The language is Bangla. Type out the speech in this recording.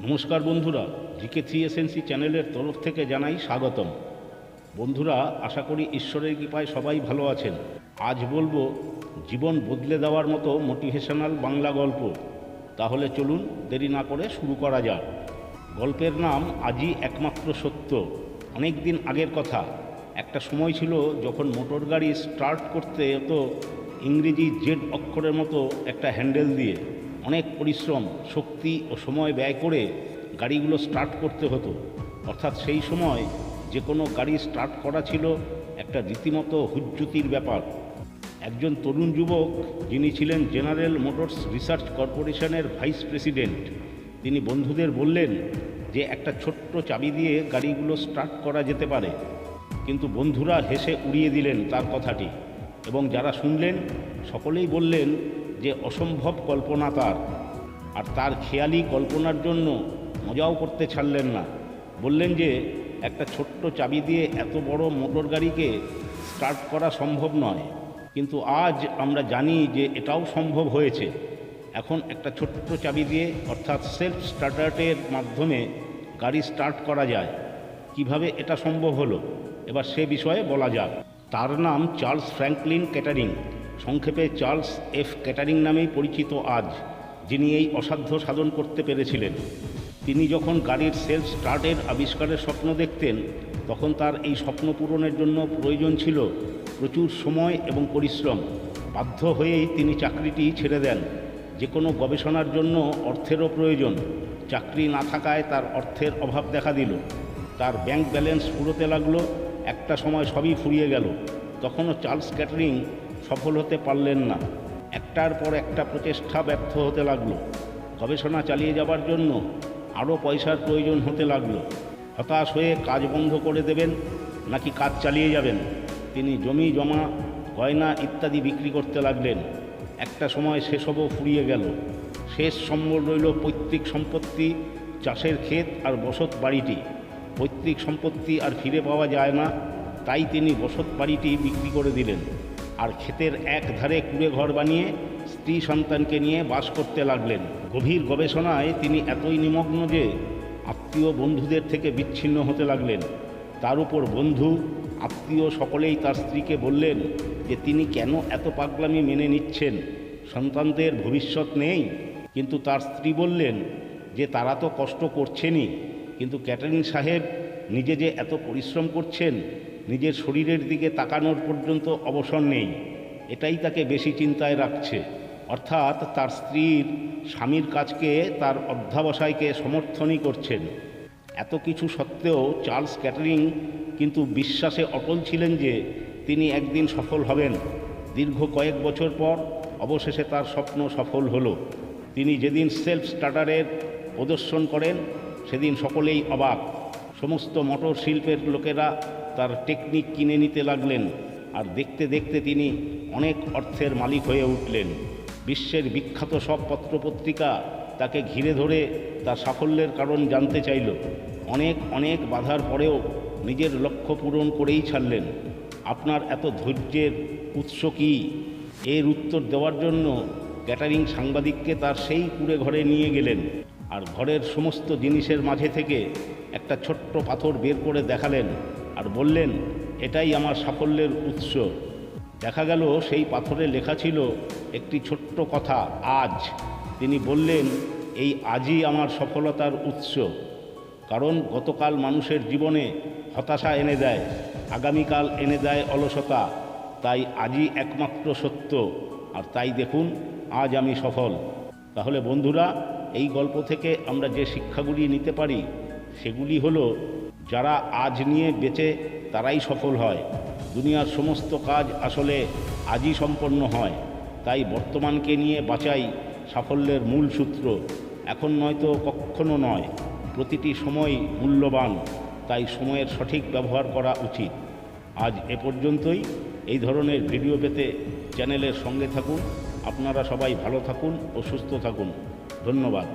নমস্কার বন্ধুরা, GK3SNC চ্যানেলের তরফ থেকে জানাই স্বাগতম। বন্ধুরা, আশা করি ঈশ্বরের কৃপায় সবাই ভালো আছেন। আজ বলবো জীবন বদলে দেওয়ার মতো মোটিভেশনাল বাংলা গল্প। তাহলে চলুন দেরি না করে শুরু করা যাক। গল্পের নাম আজই একমাত্র সত্য। অনেক দিন আগের কথা। একটা সময় ছিল যখন মোটর গাড়ি স্টার্ট করতে হতো ইংরেজি জেড অক্ষরের মতো একটা হ্যান্ডেল দিয়ে। অনেক পরিশ্রম, শক্তি ও সময় ব্যয় করে গাড়িগুলো স্টার্ট করতে হতো। অর্থাৎ সেই সময় যে কোনো গাড়ি স্টার্ট করা ছিল একটা রীতিমতো হুজ্জুতির ব্যাপার। একজন তরুণ যুবক, যিনি ছিলেন জেনারেল মোটরস রিসার্চ কর্পোরেশনের ভাইস প্রেসিডেন্ট, তিনি বন্ধুদের বললেন যে একটা ছোট্ট চাবি দিয়ে গাড়িগুলো স্টার্ট করা যেতে পারে। কিন্তু বন্ধুরা হেসে উড়িয়ে দিলেন তার কথাটি, এবং যারা শুনলেন সকলেই বললেন যে অসম্ভব কল্পনা তার। আর তার খেয়ালি কল্পনার জন্য মজাও করতে ছাড়লেন না। বললেন যে একটা ছোট্ট চাবি দিয়ে এত বড় মোটর গাড়িকে স্টার্ট করা সম্ভব নয়, কিন্তু আজ আমরা জানি যে এটাও সম্ভব হয়েছে। এখন একটা ছোট্ট চাবি দিয়ে, অর্থাৎ সেলফ স্টার্টারের মাধ্যমে গাড়ি স্টার্ট করা যায়। কিভাবে এটা সম্ভব হলো, এবার সে বিষয়ে বলা যাক। তার নাম চার্লস ফ্র্যাঙ্কলিন কেটারিং, সংক্ষেপে চার্লস এফ কেটারিং নামেই পরিচিত আজ, যিনি এই অসাধ্য সাধন করতে পেরেছিলেন। তিনি যখন গাড়ির সেলফ স্টার্টের আবিষ্কারের স্বপ্ন দেখতেন, তখন তার এই স্বপ্ন পূরণের জন্য প্রয়োজন ছিল প্রচুর সময় এবং পরিশ্রম। বাধ্য হয়েই তিনি চাকরিটি ছেড়ে দেন। যে কোনো গবেষণার জন্য অর্থেরও প্রয়োজন। চাকরি না থাকায় তার অর্থের অভাব দেখা দিল। তার ব্যাংক ব্যালেন্স ফুরোতে লাগলো। একটা সময় সবই ফুরিয়ে গেল। তখনও চার্লস কেটারিং সফল হতে পারলেন না। একটার পর একটা প্রচেষ্টা ব্যর্থ হতে লাগলো। গবেষণা চালিয়ে যাবার জন্য আরও পয়সার প্রয়োজন হতে লাগলো। হতাশ হয়ে কাজ বন্ধ করে দেবেন নাকি কাজ চালিয়ে যাবেন, তিনি জমি জমা, গয়না ইত্যাদি বিক্রি করতে লাগলেন। একটা সময় সেসবও ফুরিয়ে গেল। শেষ সম্বল রইল পৈতৃক সম্পত্তি, চাষের ক্ষেত আর বসত বাড়িটি। পৈতৃক সম্পত্তি আর ফিরে পাওয়া যায় না, তাই তিনি বসত বাড়িটি বিক্রি করে দিলেন আর ক্ষেতের এক ধারে কুঁড়ে ঘর বানিয়ে স্ত্রী সন্তানকে নিয়ে বাস করতে লাগলেন। গভীর গবেষণায় তিনি এতই নিমগ্ন যে আত্মীয় বন্ধুদের থেকে বিচ্ছিন্ন হতে লাগলেন। তার উপর বন্ধু, আত্মীয় সকলেই তার স্ত্রীকে বললেন যে তিনি কেন এত পাগলামি মেনে নিচ্ছেন, সন্তানদের ভবিষ্যৎ নেই। কিন্তু তার স্ত্রী বললেন যে তারা তো কষ্ট করছেনই, কিন্তু ক্যাটারিং সাহেব নিজে যে এত পরিশ্রম করছেন, নিজের শরীরের দিকে তাকানোর পর্যন্ত অবসর নেই, এটাই তাকে বেশি চিন্তায় রাখছে। অর্থাৎ তার স্ত্রীর স্বামীর কাজকে, তার অধ্যাবসায়কে সমর্থনই করছেন। এত কিছু সত্ত্বেও চার্লস ক্যাটারিং কিন্তু বিশ্বাসে অটল ছিলেন যে তিনি একদিন সফল হবেন। দীর্ঘ কয়েক বছর পর অবশেষে তার স্বপ্ন সফল হলো। তিনি যেদিন সেলফ স্টার্টারের প্রদর্শন করেন, সেদিন সকলেই অবাক। সমস্ত মোটর শিল্পের লোকেরা তার টেকনিক কিনে নিতে লাগলেন, আর দেখতে দেখতে তিনি অনেক অর্থের মালিক হয়ে উঠলেন। বিশ্বের বিখ্যাত সব পত্রপত্রিকা তাকে ঘিরে ধরে তার সাফল্যের কারণ জানতে চাইল। অনেক অনেক বাধার পরেও নিজের লক্ষ্য পূরণ করেই ছাড়লেন। আপনার এত ধৈর্যের উৎস কী? এর উত্তর দেওয়ার জন্য ক্যাটারিং সাংবাদিককে তার সেই কুঁড়ে ঘরে নিয়ে গেলেন, আর ঘরের সমস্ত জিনিসের মাঝে থেকে একটা ছোট্ট পাথর বের করে দেখালেন আর বললেন, এটাই আমার সাফল্যের উৎস। দেখা গেল সেই পাথরে লেখা ছিল একটি ছোট্ট কথা, আজ। তিনি বললেন, এই আজই আমার সফলতার উৎস। কারণ গতকাল মানুষের জীবনে হতাশা এনে দেয়, আগামীকাল এনে দেয় অলসতা। তাই আজই একমাত্র সত্য, আর তাই দেখুন আজ আমি সফল। তাহলে বন্ধুরা, এই গল্প থেকে আমরা যে শিক্ষাগুলি নিতে পারি সেগুলি হলো, যারা আজ নিয়ে বেঁচে তারাই সফল হয়। দুনিয়ার সমস্ত কাজ আসলে আজই সম্পন্ন হয়। তাই বর্তমানকে নিয়ে বাঁচাই সাফল্যের মূল সূত্র। এখন নয়তো কখনো নয়। প্রতিটি সময় মূল্যবান, তাই সময়ের সঠিক ব্যবহার করা উচিত। আজ এ পর্যন্তই। এই ধরনের ভিডিও পেতে চ্যানেলের সঙ্গে থাকুন। আপনারা সবাই ভালো থাকুন ও সুস্থ থাকুন। ধন্যবাদ।